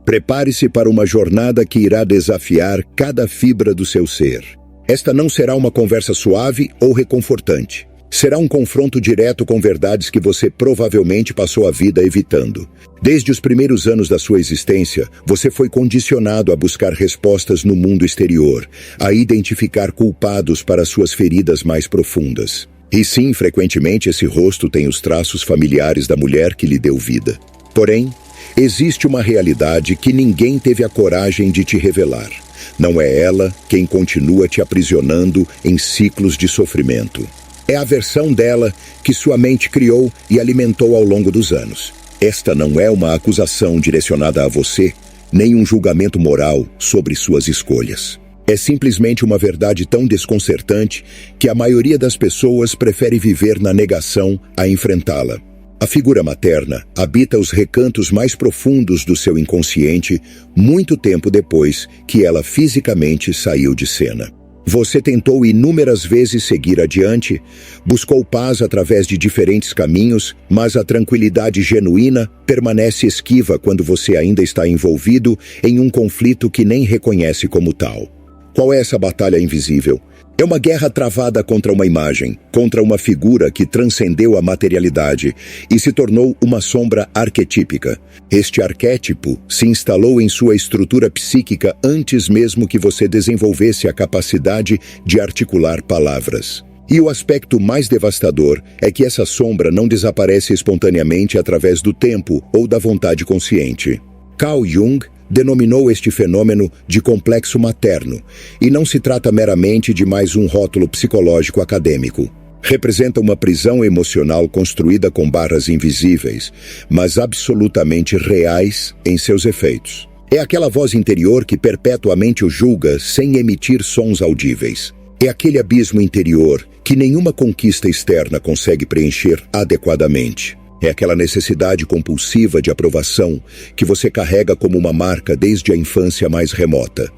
Prepare-se para uma jornada que irá desafiar cada fibra do seu ser. Esta não será uma conversa suave ou reconfortante. Será um confronto direto com verdades que você provavelmente passou a vida evitando. Desde os primeiros anos da sua existência, você foi condicionado a buscar respostas no mundo exterior, a identificar culpados para suas feridas mais profundas. E sim, frequentemente esse rosto tem os traços familiares da mulher que lhe deu vida. Porém, existe uma realidade que ninguém teve a coragem de te revelar. Não é ela quem continua te aprisionando em ciclos de sofrimento. É a versão dela que sua mente criou e alimentou ao longo dos anos. Esta não é uma acusação direcionada a você, nem um julgamento moral sobre suas escolhas. É simplesmente uma verdade tão desconcertante que a maioria das pessoas prefere viver na negação a enfrentá-la. A figura materna habita os recantos mais profundos do seu inconsciente muito tempo depois que ela fisicamente saiu de cena. Você tentou inúmeras vezes seguir adiante, buscou paz através de diferentes caminhos, mas a tranquilidade genuína permanece esquiva quando você ainda está envolvido em um conflito que nem reconhece como tal. Qual é essa batalha invisível? É uma guerra travada contra uma imagem, contra uma figura que transcendeu a materialidade e se tornou uma sombra arquetípica. Este arquétipo se instalou em sua estrutura psíquica antes mesmo que você desenvolvesse a capacidade de articular palavras. E o aspecto mais devastador é que essa sombra não desaparece espontaneamente através do tempo ou da vontade consciente. Carl Jung denominou este fenômeno de complexo materno, e não se trata meramente de mais um rótulo psicológico acadêmico. Representa uma prisão emocional construída com barras invisíveis, mas absolutamente reais em seus efeitos. É aquela voz interior que perpetuamente o julga sem emitir sons audíveis. É aquele abismo interior que nenhuma conquista externa consegue preencher adequadamente. É aquela necessidade compulsiva de aprovação que você carrega como uma marca desde a infância mais remota.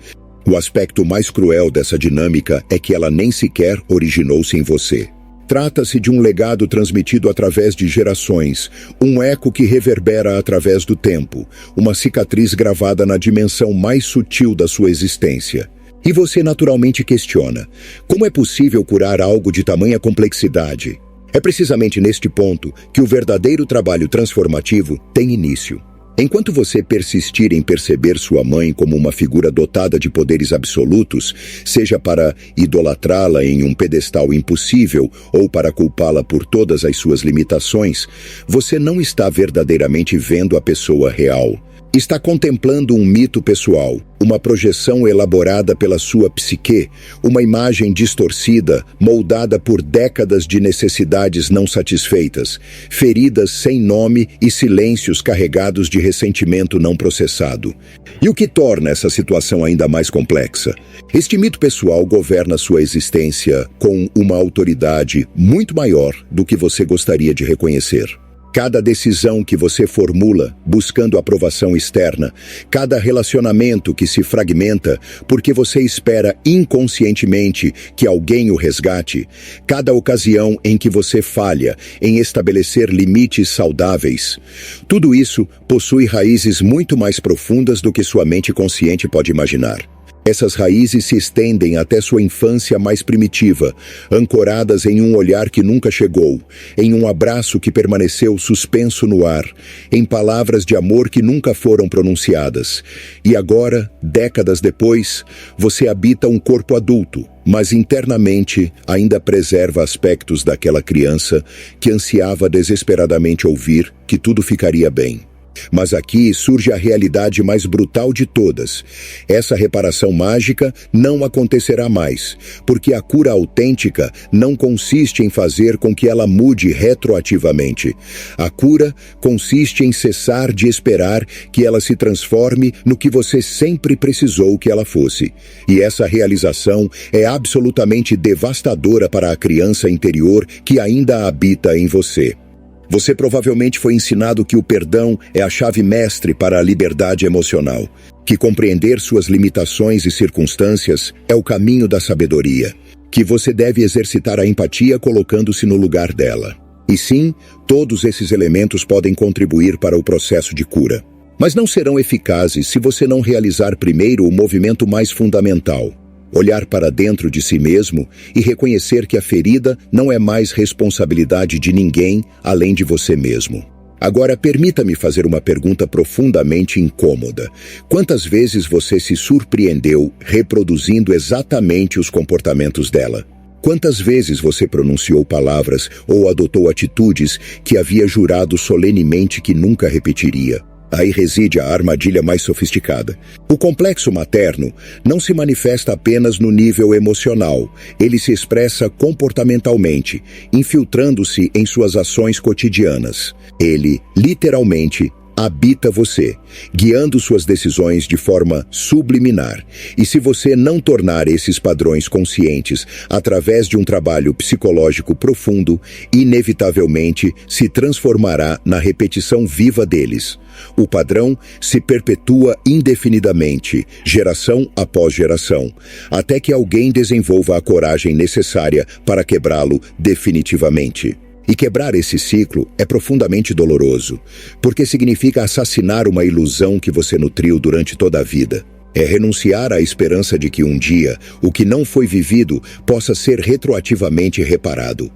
O aspecto mais cruel dessa dinâmica é que ela nem sequer originou-se em você. Trata-se de um legado transmitido através de gerações, um eco que reverbera através do tempo, uma cicatriz gravada na dimensão mais sutil da sua existência. E você naturalmente questiona: como é possível curar algo de tamanha complexidade? É precisamente neste ponto que o verdadeiro trabalho transformativo tem início. Enquanto você persistir em perceber sua mãe como uma figura dotada de poderes absolutos, seja para idolatrá-la em um pedestal impossível ou para culpá-la por todas as suas limitações, você não está verdadeiramente vendo a pessoa real. Está contemplando um mito pessoal, uma projeção elaborada pela sua psique, uma imagem distorcida, moldada por décadas de necessidades não satisfeitas, feridas sem nome e silêncios carregados de ressentimento não processado. E o que torna essa situação ainda mais complexa? Este mito pessoal governa sua existência com uma autoridade muito maior do que você gostaria de reconhecer. Cada decisão que você formula buscando aprovação externa, cada relacionamento que se fragmenta porque você espera inconscientemente que alguém o resgate, cada ocasião em que você falha em estabelecer limites saudáveis, tudo isso possui raízes muito mais profundas do que sua mente consciente pode imaginar. Essas raízes se estendem até sua infância mais primitiva, ancoradas em um olhar que nunca chegou, em um abraço que permaneceu suspenso no ar, em palavras de amor que nunca foram pronunciadas. E agora, décadas depois, você habita um corpo adulto, mas internamente ainda preserva aspectos daquela criança que ansiava desesperadamente ouvir que tudo ficaria bem. Mas aqui surge a realidade mais brutal de todas. Essa reparação mágica não acontecerá mais, porque a cura autêntica não consiste em fazer com que ela mude retroativamente. A cura consiste em cessar de esperar que ela se transforme no que você sempre precisou que ela fosse. E essa realização é absolutamente devastadora para a criança interior que ainda habita em você. Você provavelmente foi ensinado que o perdão é a chave mestre para a liberdade emocional, que compreender suas limitações e circunstâncias é o caminho da sabedoria, que você deve exercitar a empatia colocando-se no lugar dela. E sim, todos esses elementos podem contribuir para o processo de cura. Mas não serão eficazes se você não realizar primeiro o movimento mais fundamental: olhar para dentro de si mesmo e reconhecer que a ferida não é mais responsabilidade de ninguém além de você mesmo. Agora, permita-me fazer uma pergunta profundamente incômoda. Quantas vezes você se surpreendeu reproduzindo exatamente os comportamentos dela? Quantas vezes você pronunciou palavras ou adotou atitudes que havia jurado solenemente que nunca repetiria? Aí reside a armadilha mais sofisticada. O complexo materno não se manifesta apenas no nível emocional. Ele se expressa comportamentalmente, infiltrando-se em suas ações cotidianas. Ele, literalmente, habita você, guiando suas decisões de forma subliminar. E se você não tornar esses padrões conscientes através de um trabalho psicológico profundo, inevitavelmente se transformará na repetição viva deles. O padrão se perpetua indefinidamente, geração após geração, até que alguém desenvolva a coragem necessária para quebrá-lo definitivamente. E quebrar esse ciclo é profundamente doloroso, porque significa assassinar uma ilusão que você nutriu durante toda a vida. É renunciar à esperança de que um dia o que não foi vivido possa ser retroativamente reparado.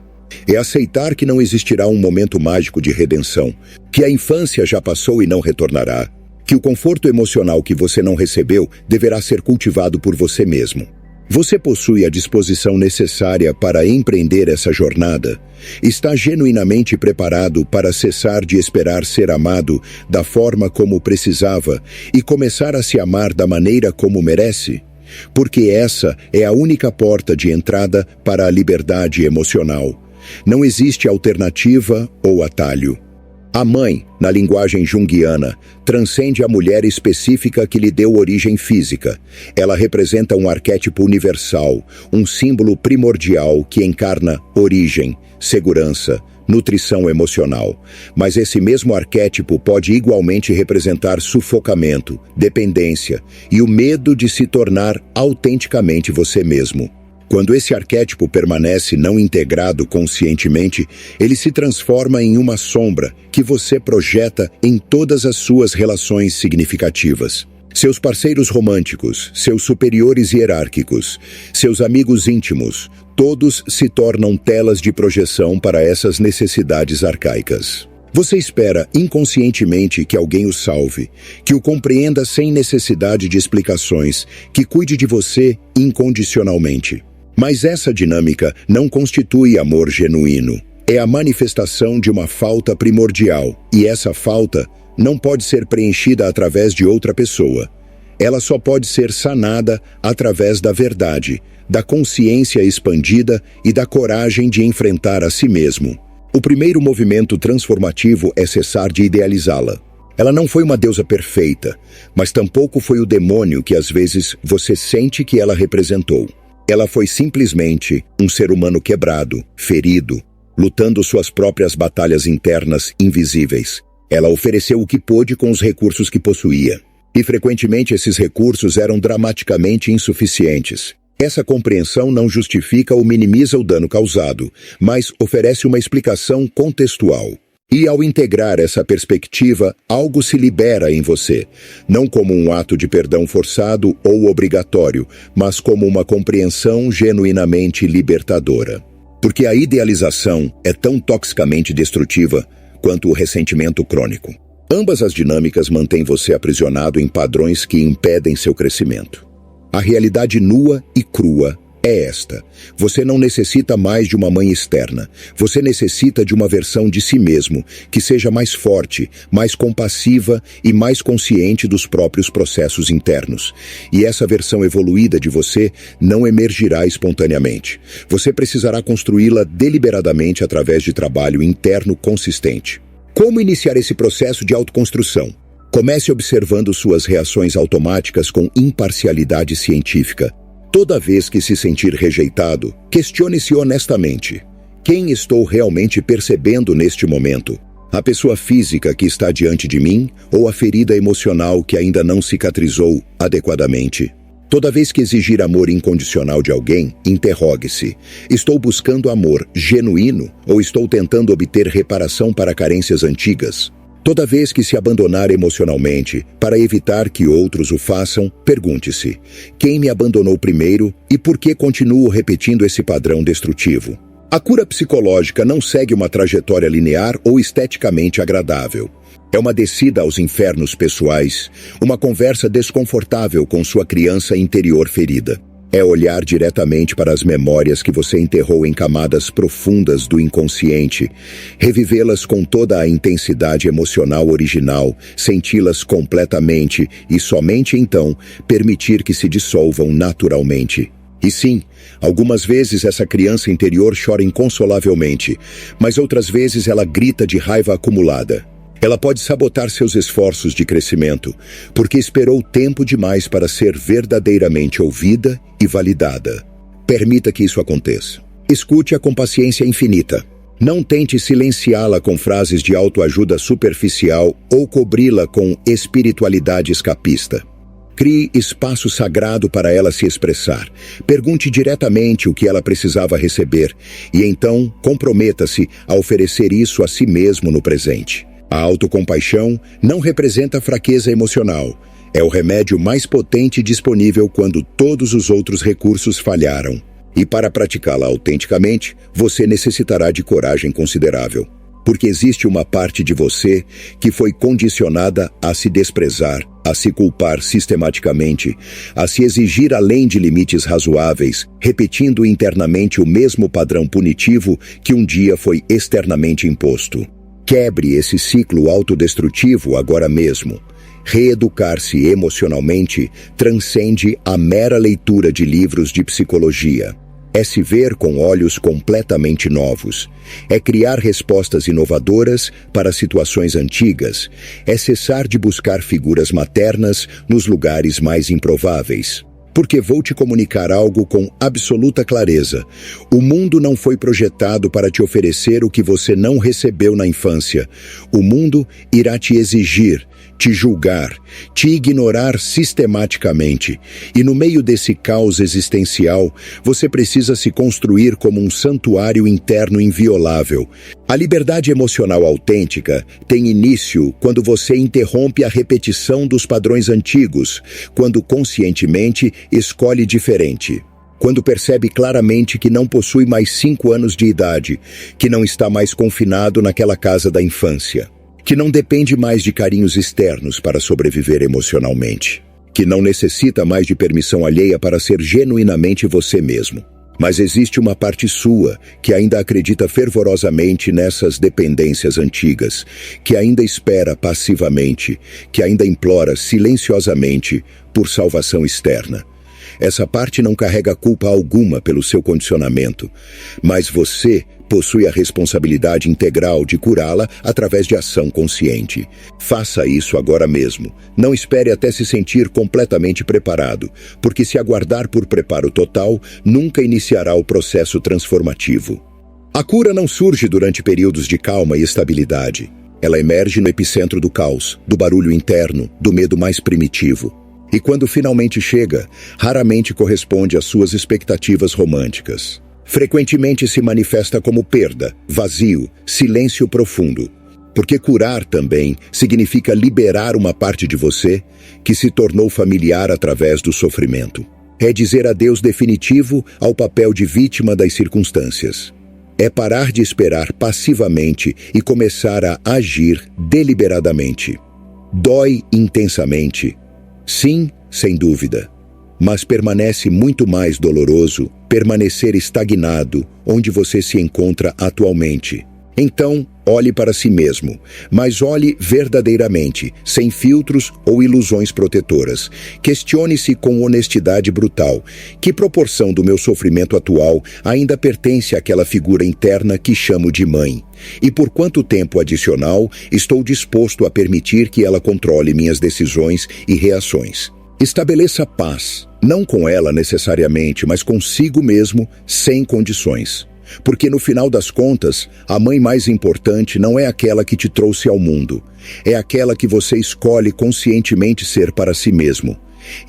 É aceitar que não existirá um momento mágico de redenção, que a infância já passou e não retornará, que o conforto emocional que você não recebeu deverá ser cultivado por você mesmo. Você possui a disposição necessária para empreender essa jornada? Está genuinamente preparado para cessar de esperar ser amado da forma como precisava e começar a se amar da maneira como merece? Porque essa é a única porta de entrada para a liberdade emocional. Não existe alternativa ou atalho. A mãe, na linguagem junguiana, transcende a mulher específica que lhe deu origem física. Ela representa um arquétipo universal, um símbolo primordial que encarna origem, segurança, nutrição emocional. Mas esse mesmo arquétipo pode igualmente representar sufocamento, dependência e o medo de se tornar autenticamente você mesmo. Quando esse arquétipo permanece não integrado conscientemente, ele se transforma em uma sombra que você projeta em todas as suas relações significativas. Seus parceiros românticos, seus superiores hierárquicos, seus amigos íntimos, todos se tornam telas de projeção para essas necessidades arcaicas. Você espera inconscientemente que alguém o salve, que o compreenda sem necessidade de explicações, que cuide de você incondicionalmente. Mas essa dinâmica não constitui amor genuíno. É a manifestação de uma falta primordial, e essa falta não pode ser preenchida através de outra pessoa. Ela só pode ser sanada através da verdade, da consciência expandida e da coragem de enfrentar a si mesmo. O primeiro movimento transformativo é cessar de idealizá-la. Ela não foi uma deusa perfeita, mas tampouco foi o demônio que às vezes você sente que ela representou. Ela foi simplesmente um ser humano quebrado, ferido, lutando suas próprias batalhas internas invisíveis. Ela ofereceu o que pôde com os recursos que possuía. E frequentemente esses recursos eram dramaticamente insuficientes. Essa compreensão não justifica ou minimiza o dano causado, mas oferece uma explicação contextual. E ao integrar essa perspectiva, algo se libera em você, não como um ato de perdão forçado ou obrigatório, mas como uma compreensão genuinamente libertadora. Porque a idealização é tão toxicamente destrutiva quanto o ressentimento crônico. Ambas as dinâmicas mantêm você aprisionado em padrões que impedem seu crescimento. A realidade nua e crua é esta: você não necessita mais de uma mãe externa. Você necessita de uma versão de si mesmo que seja mais forte, mais compassiva e mais consciente dos próprios processos internos. E essa versão evoluída de você não emergirá espontaneamente. Você precisará construí-la deliberadamente através de trabalho interno consistente. Como iniciar esse processo de autoconstrução? Comece observando suas reações automáticas com imparcialidade científica. Toda vez que se sentir rejeitado, questione-se honestamente: quem estou realmente percebendo neste momento? A pessoa física que está diante de mim ou a ferida emocional que ainda não cicatrizou adequadamente? Toda vez que exigir amor incondicional de alguém, interrogue-se: estou buscando amor genuíno ou estou tentando obter reparação para carências antigas? Toda vez que se abandonar emocionalmente para evitar que outros o façam, pergunte-se: quem me abandonou primeiro e por que continuo repetindo esse padrão destrutivo? A cura psicológica não segue uma trajetória linear ou esteticamente agradável. É uma descida aos infernos pessoais, uma conversa desconfortável com sua criança interior ferida. É olhar diretamente para as memórias que você enterrou em camadas profundas do inconsciente, revivê-las com toda a intensidade emocional original, senti-las completamente e somente então permitir que se dissolvam naturalmente. E sim, algumas vezes essa criança interior chora inconsolavelmente, mas outras vezes ela grita de raiva acumulada. Ela pode sabotar seus esforços de crescimento, porque esperou tempo demais para ser verdadeiramente ouvida e validada. Permita que isso aconteça. Escute-a com paciência infinita. Não tente silenciá-la com frases de autoajuda superficial ou cobri-la com espiritualidade escapista. Crie espaço sagrado para ela se expressar. Pergunte diretamente o que ela precisava receber e então comprometa-se a oferecer isso a si mesmo no presente. A autocompaixão não representa fraqueza emocional. É o remédio mais potente disponível quando todos os outros recursos falharam. E para praticá-la autenticamente, você necessitará de coragem considerável. Porque existe uma parte de você que foi condicionada a se desprezar, a se culpar sistematicamente, a se exigir além de limites razoáveis, repetindo internamente o mesmo padrão punitivo que um dia foi externamente imposto. Quebre esse ciclo autodestrutivo agora mesmo. Reeducar-se emocionalmente transcende a mera leitura de livros de psicologia. É se ver com olhos completamente novos. É criar respostas inovadoras para situações antigas. É cessar de buscar figuras maternas nos lugares mais improváveis. Porque vou te comunicar algo com absoluta clareza. O mundo não foi projetado para te oferecer o que você não recebeu na infância. O mundo irá te exigir, te julgar, te ignorar sistematicamente. E no meio desse caos existencial, você precisa se construir como um santuário interno inviolável. A liberdade emocional autêntica tem início quando você interrompe a repetição dos padrões antigos, quando conscientemente escolhe diferente. Quando percebe claramente que não possui mais 5 anos de idade, que não está mais confinado naquela casa da infância, que não depende mais de carinhos externos para sobreviver emocionalmente, que não necessita mais de permissão alheia para ser genuinamente você mesmo. Mas existe uma parte sua que ainda acredita fervorosamente nessas dependências antigas, que ainda espera passivamente, que ainda implora silenciosamente por salvação externa. Essa parte não carrega culpa alguma pelo seu condicionamento, mas você possui a responsabilidade integral de curá-la através de ação consciente. Faça isso agora mesmo. Não espere até se sentir completamente preparado, porque se aguardar por preparo total, nunca iniciará o processo transformativo. A cura não surge durante períodos de calma e estabilidade. Ela emerge no epicentro do caos, do barulho interno, do medo mais primitivo. E quando finalmente chega, raramente corresponde às suas expectativas românticas. Frequentemente se manifesta como perda, vazio, silêncio profundo. Porque curar também significa liberar uma parte de você que se tornou familiar através do sofrimento. É dizer adeus definitivo ao papel de vítima das circunstâncias. É parar de esperar passivamente e começar a agir deliberadamente. Dói intensamente. Sim, sem dúvida. Mas permanece muito mais doloroso permanecer estagnado onde você se encontra atualmente. Então, olhe para si mesmo, mas olhe verdadeiramente, sem filtros ou ilusões protetoras. Questione-se com honestidade brutal. Que proporção do meu sofrimento atual ainda pertence àquela figura interna que chamo de mãe? E por quanto tempo adicional estou disposto a permitir que ela controle minhas decisões e reações? Estabeleça paz, não com ela necessariamente, mas consigo mesmo, sem condições. Porque no final das contas, a mãe mais importante não é aquela que te trouxe ao mundo. É aquela que você escolhe conscientemente ser para si mesmo.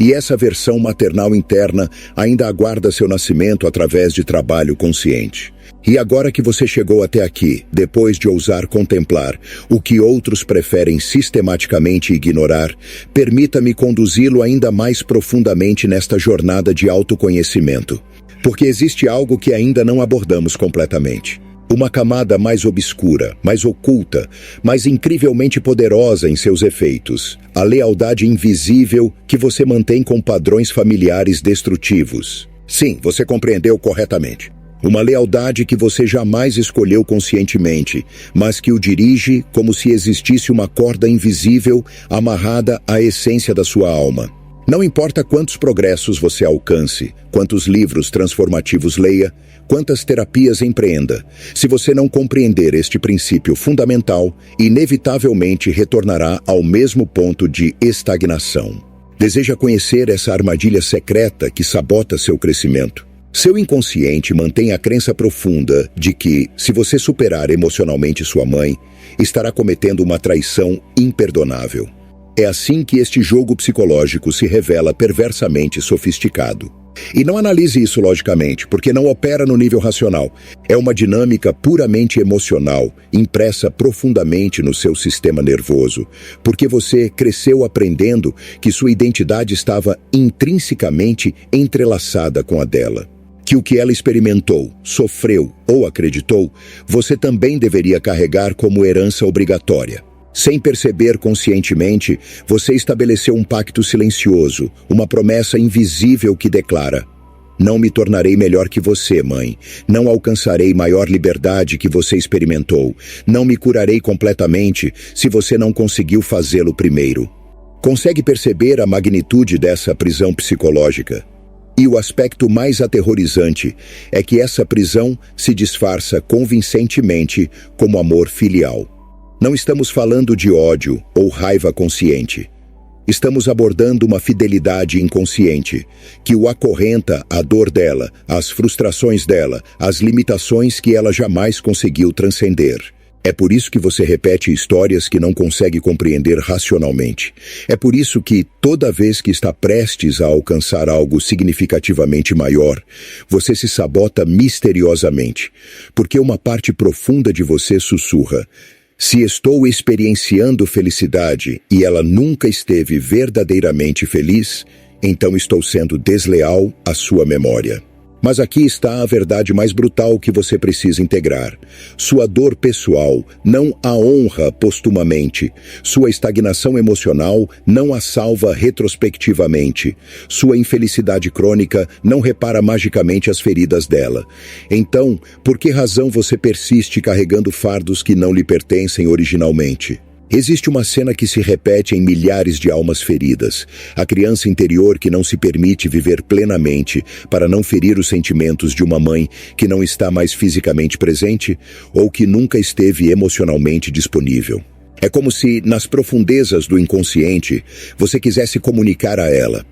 E essa versão maternal interna ainda aguarda seu nascimento através de trabalho consciente. E agora que você chegou até aqui, depois de ousar contemplar o que outros preferem sistematicamente ignorar, permita-me conduzi-lo ainda mais profundamente nesta jornada de autoconhecimento. Porque existe algo que ainda não abordamos completamente. Uma camada mais obscura, mais oculta, mais incrivelmente poderosa em seus efeitos. A lealdade invisível que você mantém com padrões familiares destrutivos. Sim, você compreendeu corretamente. Uma lealdade que você jamais escolheu conscientemente, mas que o dirige como se existisse uma corda invisível amarrada à essência da sua alma. Não importa quantos progressos você alcance, quantos livros transformativos leia, quantas terapias empreenda, se você não compreender este princípio fundamental, inevitavelmente retornará ao mesmo ponto de estagnação. Deseja conhecer essa armadilha secreta que sabota seu crescimento? Seu inconsciente mantém a crença profunda de que, se você superar emocionalmente sua mãe, estará cometendo uma traição imperdonável. É assim que este jogo psicológico se revela perversamente sofisticado. E não analise isso logicamente, porque não opera no nível racional. É uma dinâmica puramente emocional, impressa profundamente no seu sistema nervoso, porque você cresceu aprendendo que sua identidade estava intrinsecamente entrelaçada com a dela. Que o que ela experimentou, sofreu ou acreditou, você também deveria carregar como herança obrigatória. Sem perceber conscientemente, você estabeleceu um pacto silencioso, uma promessa invisível que declara: não me tornarei melhor que você, mãe. Não alcançarei maior liberdade que você experimentou. Não me curarei completamente se você não conseguiu fazê-lo primeiro. Consegue perceber a magnitude dessa prisão psicológica? E o aspecto mais aterrorizante é que essa prisão se disfarça convincentemente como amor filial. Não estamos falando de ódio ou raiva consciente. Estamos abordando uma fidelidade inconsciente, que o acorrenta à dor dela, às frustrações dela, às limitações que ela jamais conseguiu transcender. É por isso que você repete histórias que não consegue compreender racionalmente. É por isso que, toda vez que está prestes a alcançar algo significativamente maior, você se sabota misteriosamente, porque uma parte profunda de você sussurra: se estou experienciando felicidade e ela nunca esteve verdadeiramente feliz, então estou sendo desleal à sua memória. Mas aqui está a verdade mais brutal que você precisa integrar. Sua dor pessoal não a honra postumamente. Sua estagnação emocional não a salva retrospectivamente. Sua infelicidade crônica não repara magicamente as feridas dela. Então, por que razão você persiste carregando fardos que não lhe pertencem originalmente? Existe uma cena que se repete em milhares de almas feridas. A criança interior que não se permite viver plenamente para não ferir os sentimentos de uma mãe que não está mais fisicamente presente ou que nunca esteve emocionalmente disponível. É como se, nas profundezas do inconsciente, você quisesse comunicar a ela: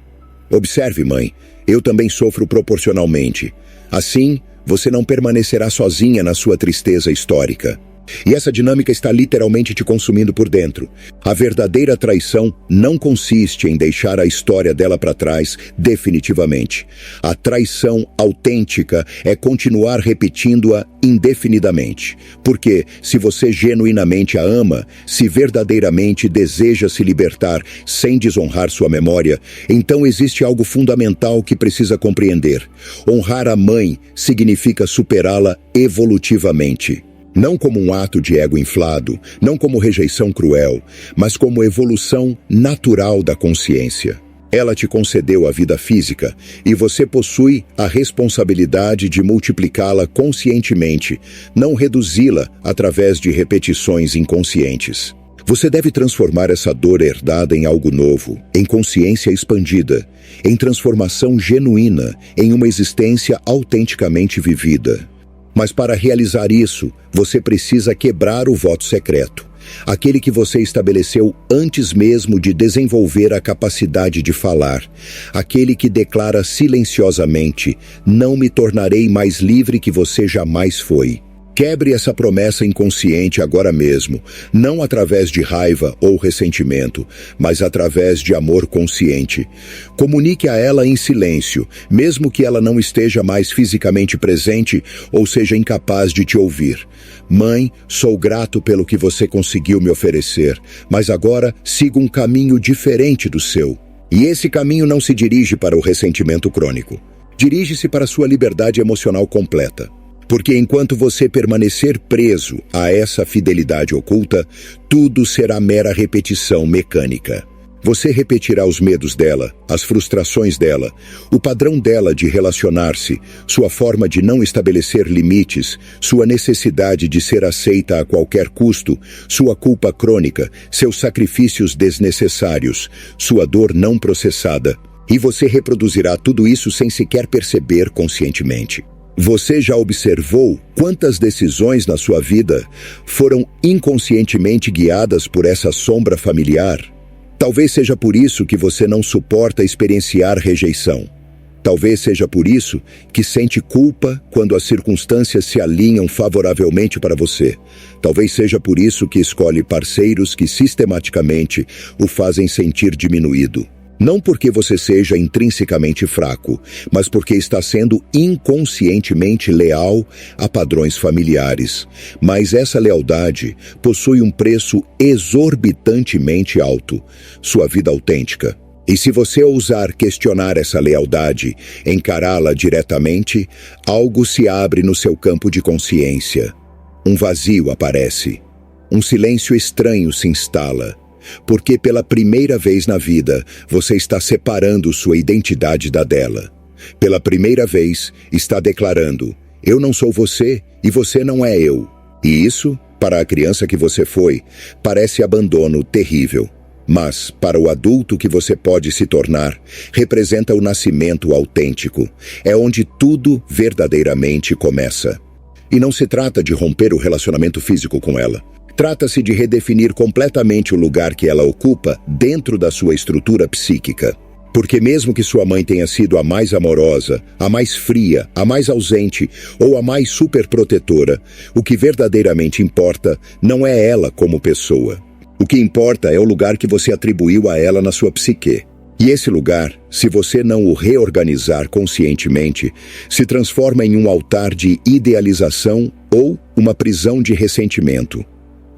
observe, mãe, eu também sofro proporcionalmente. Assim, você não permanecerá sozinha na sua tristeza histórica. E essa dinâmica está literalmente te consumindo por dentro. A verdadeira traição não consiste em deixar a história dela para trás definitivamente. A traição autêntica é continuar repetindo-a indefinidamente. Porque, se você genuinamente a ama, se verdadeiramente deseja se libertar sem desonrar sua memória, então existe algo fundamental que precisa compreender. Honrar a mãe significa superá-la evolutivamente. Não como um ato de ego inflado, não como rejeição cruel, mas como evolução natural da consciência. Ela te concedeu a vida física e você possui a responsabilidade de multiplicá-la conscientemente, não reduzi-la através de repetições inconscientes. Você deve transformar essa dor herdada em algo novo, em consciência expandida, em transformação genuína, em uma existência autenticamente vivida. Mas para realizar isso, você precisa quebrar o voto secreto, aquele que você estabeleceu antes mesmo de desenvolver a capacidade de falar, aquele que declara silenciosamente: não me tornarei mais livre que você jamais foi. Quebre essa promessa inconsciente agora mesmo, não através de raiva ou ressentimento, mas através de amor consciente. Comunique a ela em silêncio, mesmo que ela não esteja mais fisicamente presente ou seja incapaz de te ouvir. Mãe, sou grato pelo que você conseguiu me oferecer, mas agora siga um caminho diferente do seu. E esse caminho não se dirige para o ressentimento crônico. Dirige-se para sua liberdade emocional completa. Porque enquanto você permanecer preso a essa fidelidade oculta, tudo será mera repetição mecânica. Você repetirá os medos dela, as frustrações dela, o padrão dela de relacionar-se, sua forma de não estabelecer limites, sua necessidade de ser aceita a qualquer custo, sua culpa crônica, seus sacrifícios desnecessários, sua dor não processada. E você reproduzirá tudo isso sem sequer perceber conscientemente. Você já observou quantas decisões na sua vida foram inconscientemente guiadas por essa sombra familiar? Talvez seja por isso que você não suporta experienciar rejeição. Talvez seja por isso que sente culpa quando as circunstâncias se alinham favoravelmente para você. Talvez seja por isso que escolhe parceiros que sistematicamente o fazem sentir diminuído. Não porque você seja intrinsecamente fraco, mas porque está sendo inconscientemente leal a padrões familiares. Mas essa lealdade possui um preço exorbitantemente alto, sua vida autêntica. E se você ousar questionar essa lealdade, encará-la diretamente, algo se abre no seu campo de consciência. Um vazio aparece. Um silêncio estranho se instala. Porque pela primeira vez na vida, você está separando sua identidade da dela. Pela primeira vez, está declarando, eu não sou você e você não é eu. E isso, para a criança que você foi, parece abandono terrível. Mas, para o adulto que você pode se tornar, representa o nascimento autêntico. É onde tudo verdadeiramente começa. E não se trata de romper o relacionamento físico com ela. Trata-se de redefinir completamente o lugar que ela ocupa dentro da sua estrutura psíquica. Porque mesmo que sua mãe tenha sido a mais amorosa, a mais fria, a mais ausente ou a mais superprotetora, o que verdadeiramente importa não é ela como pessoa. O que importa é o lugar que você atribuiu a ela na sua psique. E esse lugar, se você não o reorganizar conscientemente, se transforma em um altar de idealização ou uma prisão de ressentimento.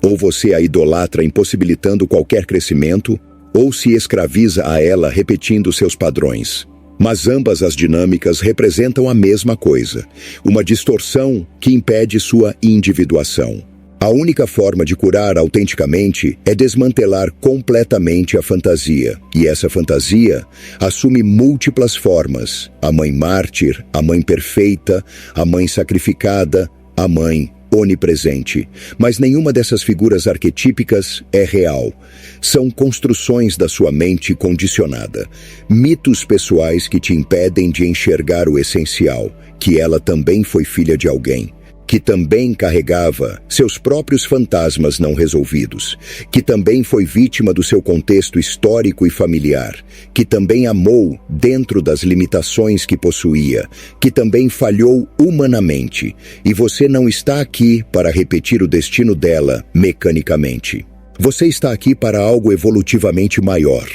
Ou você a idolatra impossibilitando qualquer crescimento, ou se escraviza a ela repetindo seus padrões. Mas ambas as dinâmicas representam a mesma coisa, uma distorção que impede sua individuação. A única forma de curar autenticamente é desmantelar completamente a fantasia. E essa fantasia assume múltiplas formas. A mãe mártir, a mãe perfeita, a mãe sacrificada, a mãe onipresente. Mas nenhuma dessas figuras arquetípicas é real. São construções da sua mente condicionada. Mitos pessoais que te impedem de enxergar o essencial, que ela também foi filha de alguém, que também carregava seus próprios fantasmas não resolvidos, que também foi vítima do seu contexto histórico e familiar, que também amou dentro das limitações que possuía, que também falhou humanamente, e você não está aqui para repetir o destino dela mecanicamente. Você está aqui para algo evolutivamente maior,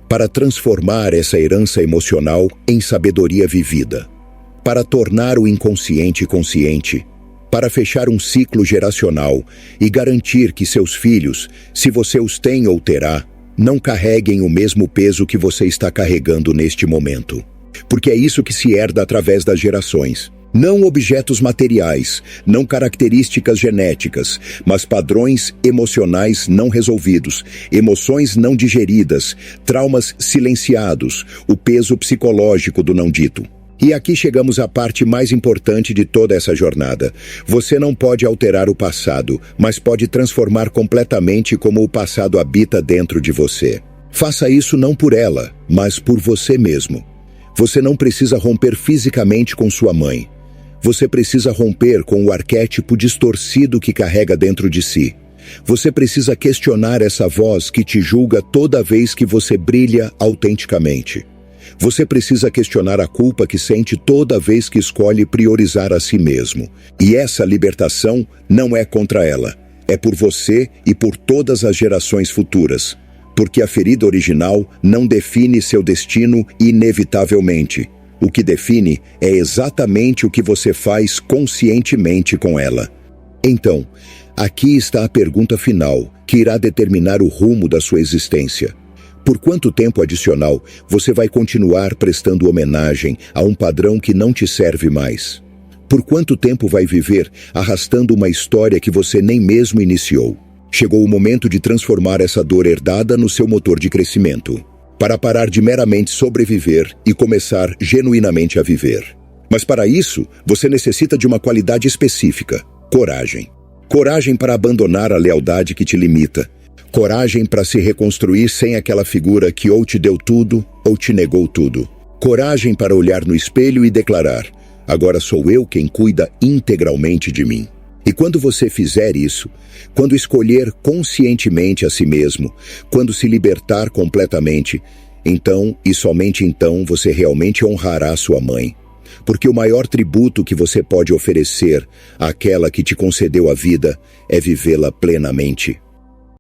para transformar essa herança emocional em sabedoria vivida, para tornar o inconsciente consciente, para fechar um ciclo geracional e garantir que seus filhos, se você os tem ou terá, não carreguem o mesmo peso que você está carregando neste momento. Porque é isso que se herda através das gerações. Não objetos materiais, não características genéticas, mas padrões emocionais não resolvidos, emoções não digeridas, traumas silenciados, o peso psicológico do não dito. E aqui chegamos à parte mais importante de toda essa jornada. Você não pode alterar o passado, mas pode transformar completamente como o passado habita dentro de você. Faça isso não por ela, mas por você mesmo. Você não precisa romper fisicamente com sua mãe. Você precisa romper com o arquétipo distorcido que carrega dentro de si. Você precisa questionar essa voz que te julga toda vez que você brilha autenticamente. Você precisa questionar a culpa que sente toda vez que escolhe priorizar a si mesmo. E essa libertação não é contra ela. É por você e por todas as gerações futuras. Porque a ferida original não define seu destino inevitavelmente. O que define é exatamente o que você faz conscientemente com ela. Então, aqui está a pergunta final, que irá determinar o rumo da sua existência. Por quanto tempo adicional você vai continuar prestando homenagem a um padrão que não te serve mais? Por quanto tempo vai viver arrastando uma história que você nem mesmo iniciou? Chegou o momento de transformar essa dor herdada no seu motor de crescimento, para parar de meramente sobreviver e começar genuinamente a viver. Mas para isso, você necessita de uma qualidade específica: coragem. Coragem para abandonar a lealdade que te limita. Coragem para se reconstruir sem aquela figura que ou te deu tudo ou te negou tudo. Coragem para olhar no espelho e declarar: agora sou eu quem cuida integralmente de mim. E quando você fizer isso, quando escolher conscientemente a si mesmo, quando se libertar completamente, então e somente então você realmente honrará sua mãe. Porque o maior tributo que você pode oferecer àquela que te concedeu a vida é vivê-la plenamente.